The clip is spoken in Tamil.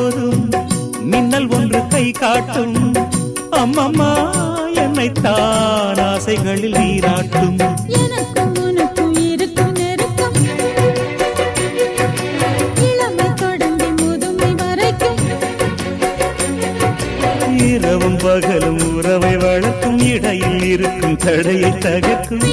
போதும் மின்னல் ஒன்று கை காட்டும் அம்மம்மா என்னைத்தான் ஆசைகளில் நீராட்டும் எனக்கும் உனக்கும் இருக்கும் நெருக்கம் இளமை தொடங்கி முதுமை வரைக்கும் இரவும் பகலும் உறவை வளர்க்கும் இடையில் இருக்கும் தடையை தகர்க்கும்